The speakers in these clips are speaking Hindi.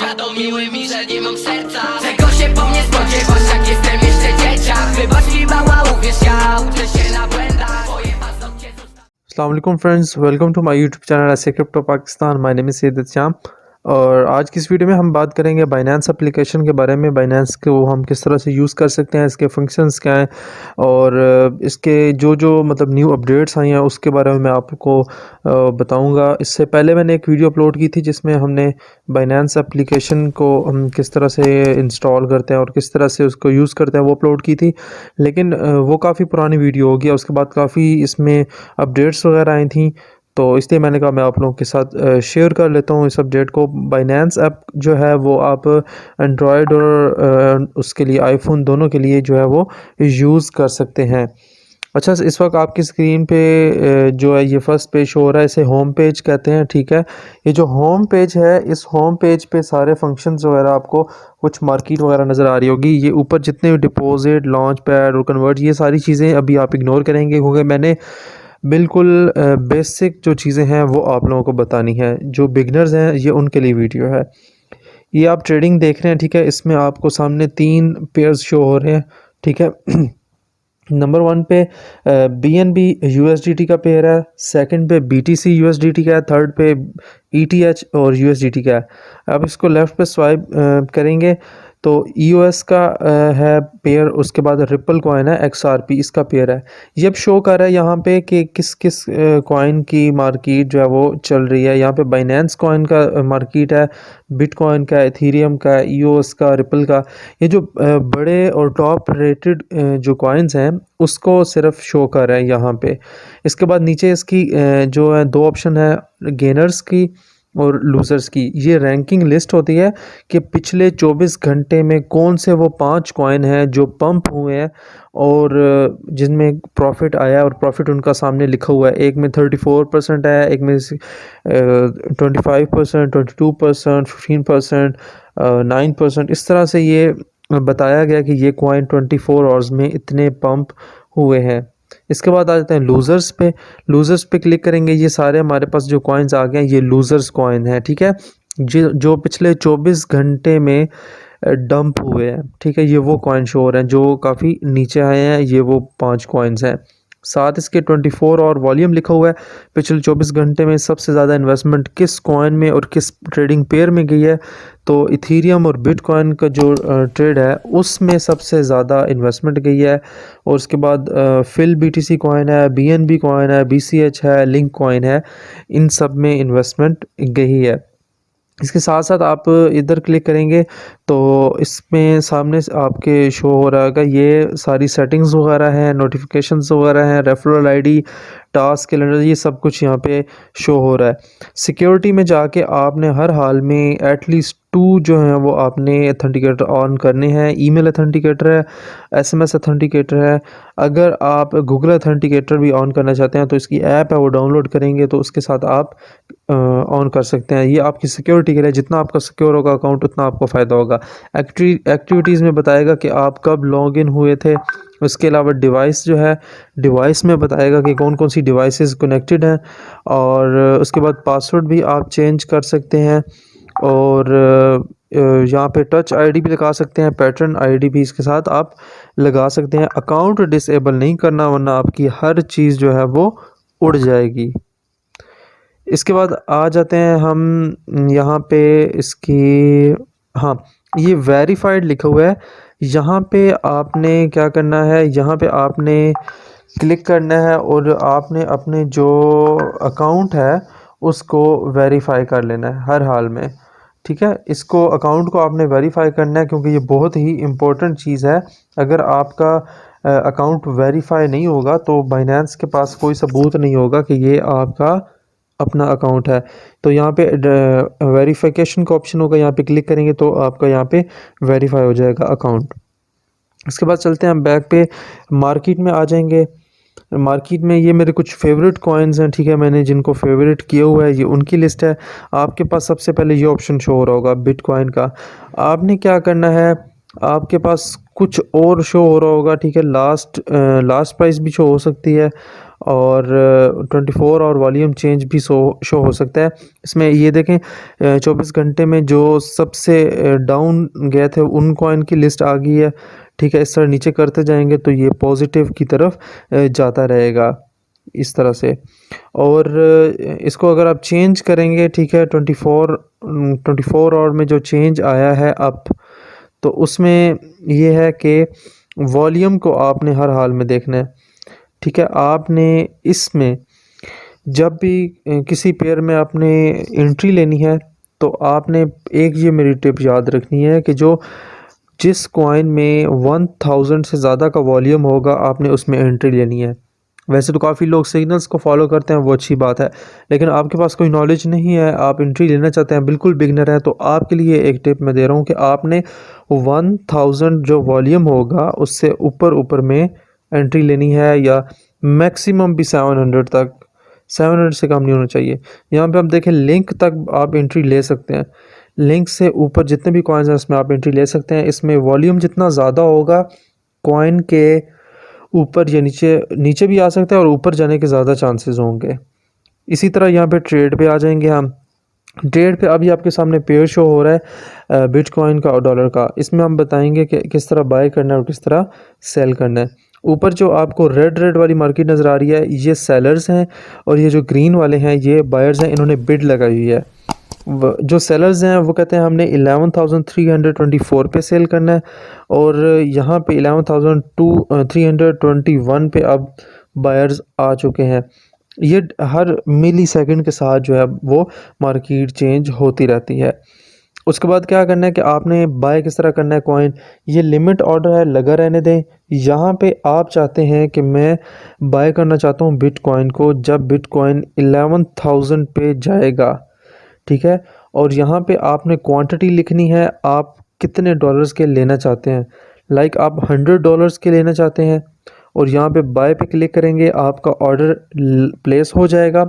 uświadomiły mi, że nie mam serca. Czego się po mnie spodziewasz, jak jestem jeszcze dzieciak? Wybacz mi mała, uwierz, ja uczę się na błędach. Twoje paznokcie zostały. अस्सलाम वालेकुम friends, welcome to my YouTube channel ऐसे crypto Pakistan. My name is Syed Shyam और आज की इस वीडियो में हम बात करेंगे बाइनेंस एप्लीकेशन के बारे में। बाइनेंस को हम किस तरह से यूज़ कर सकते हैं, इसके फंक्शंस क्या हैं और इसके जो जो मतलब न्यू अपडेट्स आई हैं उसके बारे में मैं आपको बताऊंगा। इससे पहले मैंने एक वीडियो अपलोड की थी जिसमें हमने बाइनेंस एप्लीकेशन को हम किस तरह से इंस्टॉल करते हैं और किस तरह से उसको यूज़ करते हैं वो अपलोड की थी, लेकिन वो काफ़ी पुरानी वीडियो हो गया। उसके बाद काफ़ी इसमें अपडेट्स वगैरह आई थी, तो इसलिए मैंने कहा मैं आप लोगों के साथ शेयर कर लेता हूँ इस अपडेट को। बाइनेंस ऐप जो है वो आप एंड्रॉयड और उसके लिए आईफोन दोनों के लिए जो है वो यूज़ कर सकते हैं। अच्छा, इस वक्त आपकी स्क्रीन पे जो है ये फर्स्ट पेज शो हो रहा है, इसे होम पेज कहते हैं। ठीक है, ये जो होम पेज है, इस होम पेज पे सारे फंक्शंस वगैरह आपको कुछ मार्केट वगैरह नज़र आ रही होगी। ये ऊपर जितने भी डिपॉजिट, लॉन्च पैड और कन्वर्ट, ये सारी चीज़ें अभी आप इग्नोर करेंगे क्योंकि मैंने बिल्कुल बेसिक जो चीज़ें हैं वो आप लोगों को बतानी है। जो बिगनर्स हैं ये उनके लिए वीडियो है। ये आप ट्रेडिंग देख रहे हैं, ठीक है, इसमें आपको सामने 3 पेयर्स शो हो रहे हैं। ठीक है नंबर 1 पे BNB USDT का पेयर है, सेकंड पे BTC USDT का है, थर्ड पे ETH और USDT का है। अब इसको लेफ़्ट पे स्वाइप करेंगे तो EOS का है पेयर, उसके बाद रिपल कॉइन है, XRP इसका पेयर है। ये अब शो कर रहा है यहाँ पे कि किस किस कॉइन की मार्केट जो है वो चल रही है। यहाँ पे बाइनेंस कॉइन का मार्केट है, बिटकॉइन का, एथीरियम का, EOS का, रिपल का। ये जो बड़े और टॉप रेटेड जो कॉइन्स हैं उसको सिर्फ शो कर रहा है यहाँ पे। इसके बाद नीचे इसकी जो है 2 ऑप्शन है, गेनर्स की और लूज़र्स की। ये रैंकिंग लिस्ट होती है कि पिछले 24 घंटे में कौन से वो 5 कॉइन हैं जो पंप हुए हैं और जिनमें प्रॉफिट आया और प्रॉफिट उनका सामने लिखा हुआ है। एक में 34% है, एक में 25%, 22%, 15%, 9%। इस तरह से ये बताया गया कि ये कॉइन 24 आवर्स में इतने पंप हुए हैं। इसके बाद आ जाते हैं लूज़र्स पे। लूज़र्स पे क्लिक करेंगे, ये सारे हमारे पास जो कॉइन्स आ गए हैं ये लूज़र्स कॉइन है। ठीक है, जो पिछले 24 घंटे में डंप हुए हैं। ठीक है, ये वो कॉइन शो हो रहे हैं जो काफ़ी नीचे आए हैं, ये वो 5 कॉइन्स हैं। साथ इसके 24 और वॉल्यूम लिखा हुआ है। पिछले 24 घंटे में सबसे ज़्यादा इन्वेस्टमेंट किस कॉइन में और किस ट्रेडिंग पेयर में गई है, तो इथीरियम और बिटकॉइन का जो ट्रेड है उसमें सबसे ज़्यादा इन्वेस्टमेंट गई है। और उसके बाद फिल BTC कॉइन है, BNB कॉइन है, BCH है, लिंक कॉइन है, इन सब में इन्वेस्टमेंट गई है। इसके साथ साथ आप इधर क्लिक करेंगे तो इसमें सामने आपके शो हो रहा है ये सारी सेटिंग्स वगैरह हैं, नोटिफिकेशंस वगैरह हैं, रेफरल आईडी, टास्क कैलेंडर, ये सब कुछ यहाँ पे शो हो रहा है। सिक्योरिटी में जाके आपने हर हाल में एटलीस्ट 2 जो हैं वो आपने अथेंटिकेटर ऑन करने हैं। ईमेल अथेंटिकेटर है, SMS अथेंटिकेटर है। अगर आप गूगल अथेंटिकेटर भी ऑन करना चाहते हैं तो इसकी ऐप है वो डाउनलोड करेंगे तो उसके साथ आप ऑन कर सकते हैं। ये आपकी सिक्योरिटी के लिए, जितना आपका सिक्योर होगा अकाउंट उतना आपको फ़ायदा होगा। एक्टिविटीज़ में बताएगा कि आप कब लॉगिन हुए थे। उसके अलावा डिवाइस जो है, डिवाइस में बताएगा कि कौन कौन सी डिवाइसेस कनेक्टेड हैं और उसके बाद पासवर्ड भी आप चेंज कर सकते हैं और यहाँ पे टच आईडी भी लगा सकते हैं, पैटर्न आईडी भी इसके साथ आप लगा सकते हैं। अकाउंट डिसेबल नहीं करना वरना आपकी हर चीज़ जो है वो उड़ जाएगी। इसके बाद आ जाते हैं हम यहाँ पे इसकी, हाँ, ये वेरीफाइड लिखा हुआ है। यहाँ पे आपने क्या करना है, यहाँ पे आपने क्लिक करना है और आपने अपने जो अकाउंट है उसको वेरीफाई कर लेना है हर हाल में। ठीक है, इसको अकाउंट को आपने वेरीफाई करना है क्योंकि ये बहुत ही इम्पोर्टेंट चीज़ है। अगर आपका अकाउंट वेरीफाई नहीं होगा तो बाइनेंस के पास कोई सबूत नहीं होगा कि ये आपका अपना अकाउंट है। तो यहाँ पे वेरिफिकेशन का ऑप्शन होगा, यहाँ पे क्लिक करेंगे तो आपका यहाँ पे वेरीफाई हो जाएगा अकाउंट। इसके बाद चलते हैं हम बैक पे, मार्केट में आ जाएंगे। मार्केट में ये मेरे कुछ फेवरेट कॉइन्स हैं। ठीक है, मैंने जिनको फेवरेट किया हुआ है ये उनकी लिस्ट है। आपके पास सबसे पहले ये ऑप्शन शो हो रहा होगा बिटकॉइन का। आपने क्या करना है, आपके पास कुछ और शो हो रहा होगा। ठीक है, लास्ट प्राइस भी शो हो सकती है और 24 और वॉल्यूम चेंज भी शो हो सकता है। इसमें ये देखें 24 घंटे में जो सबसे डाउन गए थे उन कॉइन की लिस्ट आ गई है। ठीक है, इस तरह नीचे करते जाएंगे तो ये पॉजिटिव की तरफ जाता रहेगा इस तरह से। और इसको अगर आप चेंज करेंगे, ठीक है, 24 आवर में जो चेंज आया है अप, तो उसमें ये है कि वॉल्यूम को आपने हर हाल में देखना है। ठीक है, आपने इसमें जब भी किसी पेयर में आपने एंट्री लेनी है तो आपने एक ये मेरी टिप याद रखनी है कि जिस कॉइन में 1000 से ज़्यादा का वॉल्यूम होगा आपने उसमें एंट्री लेनी है। वैसे तो काफ़ी लोग सिग्नल्स को फॉलो करते हैं, वो अच्छी बात है, लेकिन आपके पास कोई नॉलेज नहीं है, आप एंट्री लेना चाहते हैं, बिल्कुल बिगनर हैं, तो आपके लिए एक टिप मैं दे रहा हूँ कि आपने 1000 जो वॉल्यूम होगा उससे ऊपर ऊपर में एंट्री लेनी है, या मैक्सिमम भी 700 तक, 700 से कम नहीं होना चाहिए। यहाँ पे आप देखें लिंक तक आप एंट्री ले सकते हैं, लिंक से ऊपर जितने भी कॉइन्स हैं उसमें आप एंट्री ले सकते हैं। इसमें वॉल्यूम जितना ज़्यादा होगा कॉइन के ऊपर या नीचे, नीचे भी आ सकता है और ऊपर जाने के ज़्यादा चांसेस होंगे। इसी तरह यहाँ पे ट्रेड पे आ जाएंगे हम। ट्रेड पे अभी आपके सामने पेयर शो हो रहा है बिटकॉइन का और डॉलर का। इसमें हम बताएंगे कि किस तरह बाय करना है और किस तरह सेल करना है। ऊपर जो आपको रेड वाली मार्केट नज़र आ रही है ये सेलर्स हैं, और ये जो ग्रीन वाले हैं ये बायर्स हैं, इन्होंने बिड लगाई हुई है। जो सेलर्स हैं वो कहते हैं हमने 11,324 पे सेल करना है, और यहाँ पे 11,321 पे अब बायर्स आ चुके हैं। ये हर मिली सेकंड के साथ जो है वो मार्केट चेंज होती रहती है। उसके बाद क्या करना है कि आपने बाय किस तरह करना है कॉइन, ये लिमिट ऑर्डर है, लगा रहने दें। यहाँ पे आप चाहते हैं कि मैं बाय करना चाहता हूँ बिटकॉइन को जब बिटकॉइन 11,000 पे जाएगा। ठीक है, और यहाँ पे आपने क्वांटिटी लिखनी है, आप कितने डॉलर्स के लेना चाहते हैं। लाइक आप $100 के लेना चाहते हैं, और यहाँ पे बाय पे क्लिक करेंगे, आपका ऑर्डर प्लेस हो जाएगा।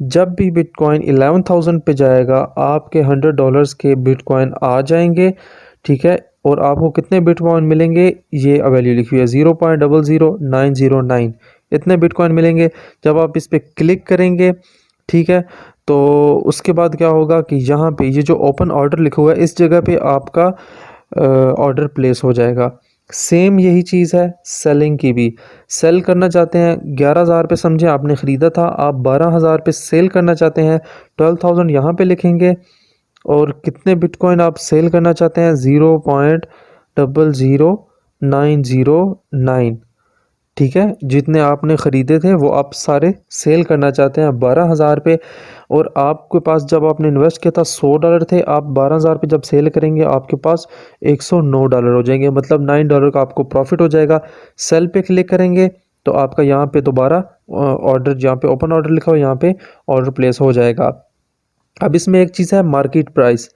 जब भी बिटकॉइन 11,000 पे जाएगा आपके $100 के बिटकॉइन आ जाएंगे। ठीक है, और आपको कितने बिटकॉइन मिलेंगे ये वैल्यू लिखी हुई है 0.00909, इतने बिटकॉइन मिलेंगे जब आप इस पर क्लिक करेंगे। ठीक है, तो उसके बाद क्या होगा कि यहाँ पे ये जो ओपन ऑर्डर लिखा हुआ है इस जगह पे आपका ऑर्डर प्लेस हो जाएगा। सेम यही चीज़ है सेलिंग की भी। सेल करना चाहते हैं 11,000 पे, समझे आपने ख़रीदा था, आप 12,000 पे सेल करना चाहते हैं, 12,000 यहाँ पे लिखेंगे, और कितने बिटकॉइन आप सेल करना चाहते हैं 0.00909। ठीक है, जितने आपने ख़रीदे थे वो आप सारे सेल करना चाहते हैं 12,000 पे, और आपके पास जब आपने इन्वेस्ट किया था $100 थे, आप 12,000 पे जब सेल करेंगे आपके पास $109 हो जाएंगे, मतलब $9 का आपको प्रॉफिट हो जाएगा। सेल पे क्लिक करेंगे तो आपका यहाँ पे दोबारा ऑर्डर, जहाँ पे ओपन ऑर्डर लिखा हो यहाँ पे ऑर्डर प्लेस हो जाएगा। अब इसमें एक चीज़ है मार्केट प्राइस।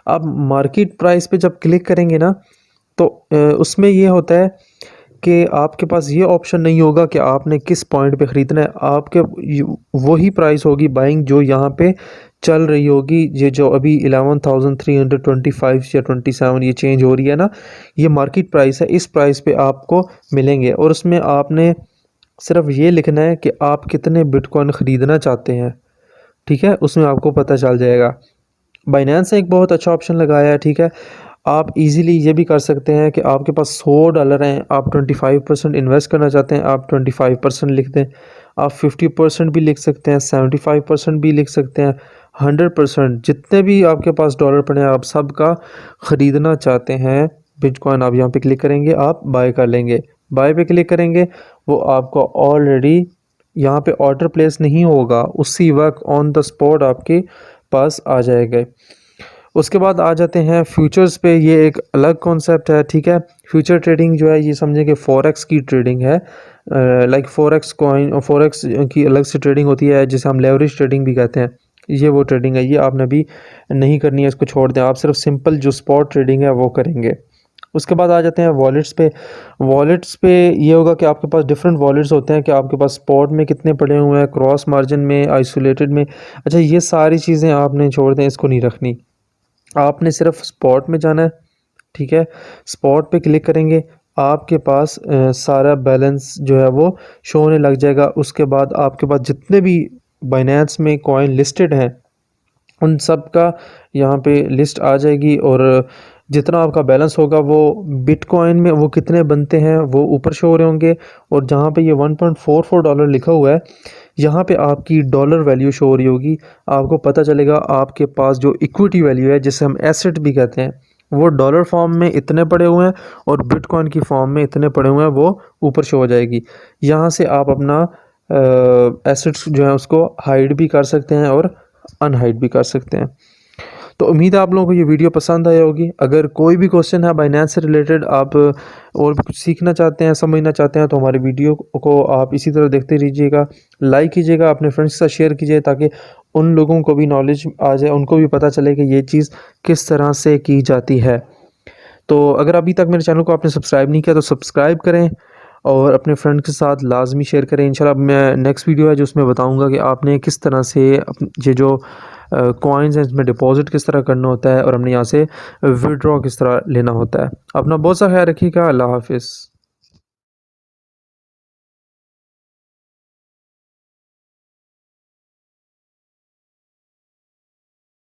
आप मार्केट प्राइस पे जब क्लिक करेंगे ना तो उसमें ये होता है कि आपके पास ये ऑप्शन नहीं होगा कि आपने किस पॉइंट पे ख़रीदना है, आपके वही प्राइस होगी बाइंग जो यहाँ पे चल रही होगी। ये जो अभी 11,325 या 27 ये चेंज हो रही है ना, ये मार्केट प्राइस है, इस प्राइस पे आपको मिलेंगे, और उसमें आपने सिर्फ ये लिखना है कि आप कितने बिटकॉइन ख़रीदना चाहते हैं। ठीक है, उसमें आपको पता चल जाएगा। बाइनेंस ने एक बहुत अच्छा ऑप्शन लगाया है। ठीक है, आप इजीली ये भी कर सकते हैं कि आपके पास $100 हैं, आप 25% इन्वेस्ट करना चाहते हैं, आप 25% लिख दें। आप 50% भी लिख सकते हैं, 75% भी लिख सकते हैं, 100%, जितने भी आपके पास डॉलर पड़े हैं आप सब का ख़रीदना चाहते हैं बिटकॉइन, आप यहाँ पे क्लिक करेंगे, आप बाय कर लेंगे। बाय पे क्लिक करेंगे, वो आपको ऑलरेडी यहाँ पे ऑर्डर प्लेस नहीं होगा, उसी वक्त ऑन द स्पॉट आपके पास आ जाएगा। उसके बाद आ जाते हैं फ्यूचर्स पे, ये एक अलग कॉन्सेप्ट है। ठीक है, फ्यूचर ट्रेडिंग जो है ये समझे कि फॉरेक्स की ट्रेडिंग है। लाइक फॉरेक्स कॉइन, फॉरेक्स की अलग से ट्रेडिंग होती है जिसे हम लेवरेज ट्रेडिंग भी कहते हैं। ये वो ट्रेडिंग है, ये आपने भी नहीं करनी है, इसको छोड़ दें, आप सिर्फ सिंपल जो स्पॉट ट्रेडिंग है वो करेंगे। उसके बाद आ जाते हैं वॉलेट्स पे। वॉलेट्स पे ये होगा कि आपके पास डिफरेंट वॉलेट्स होते हैं कि आपके पास स्पॉट में कितने पड़े हुए हैं, क्रॉस मार्जिन में, आइसोलेटेड में। अच्छा, ये सारी चीज़ें आपने छोड़ दें, इसको नहीं रखनी, आपने सिर्फ स्पॉट में जाना है। ठीक है, स्पॉट पे क्लिक करेंगे, आपके पास सारा बैलेंस जो है वो शो होने लग जाएगा। उसके बाद आपके पास जितने भी बाइनेंस में कॉइन लिस्टेड हैं उन सब का यहाँ पे लिस्ट आ जाएगी, और जितना आपका बैलेंस होगा वो बिटकॉइन में वो कितने बनते हैं वो ऊपर शो हो रहे होंगे। और जहाँ पे ये $1.44 लिखा हुआ है यहाँ पे आपकी डॉलर वैल्यू शो हो रही होगी। आपको पता चलेगा आपके पास जो इक्विटी वैल्यू है जिसे हम एसेट भी कहते हैं वो डॉलर फॉर्म में इतने पड़े हुए हैं और बिटकॉइन की फॉर्म में इतने पड़े हुए हैं, वो ऊपर शो हो जाएगी। यहाँ से आप अपना एसेट्स जो है उसको हाइड भी कर सकते हैं और अनहाइड भी कर सकते हैं। तो उम्मीद है आप लोगों को ये वीडियो पसंद आई होगी। अगर कोई भी क्वेश्चन है बाइनेंस से रिलेटेड, आप और भी कुछ सीखना चाहते हैं, समझना चाहते हैं, तो हमारी वीडियो को आप इसी तरह देखते रहिएगा, लाइक कीजिएगा, अपने फ्रेंड्स के साथ शेयर कीजिए ताकि उन लोगों को भी नॉलेज आ जाए, उनको भी पता चले कि ये चीज़ किस तरह से की जाती है। तो अगर अभी तक मेरे चैनल को आपने सब्सक्राइब नहीं किया तो सब्सक्राइब करें और अपने फ्रेंड के साथ लाजमी शेयर करें। इंशाल्लाह मैं नेक्स्ट वीडियो है जो उसमें बताऊंगा कि आपने किस तरह से ये जो कॉइन्स हैं इसमें डिपॉजिट किस तरह करना होता है और हमने यहाँ से विड्रॉ किस तरह लेना होता है। अपना बहुत सा ख्याल रखिएगा। अल्लाह हाफिज़।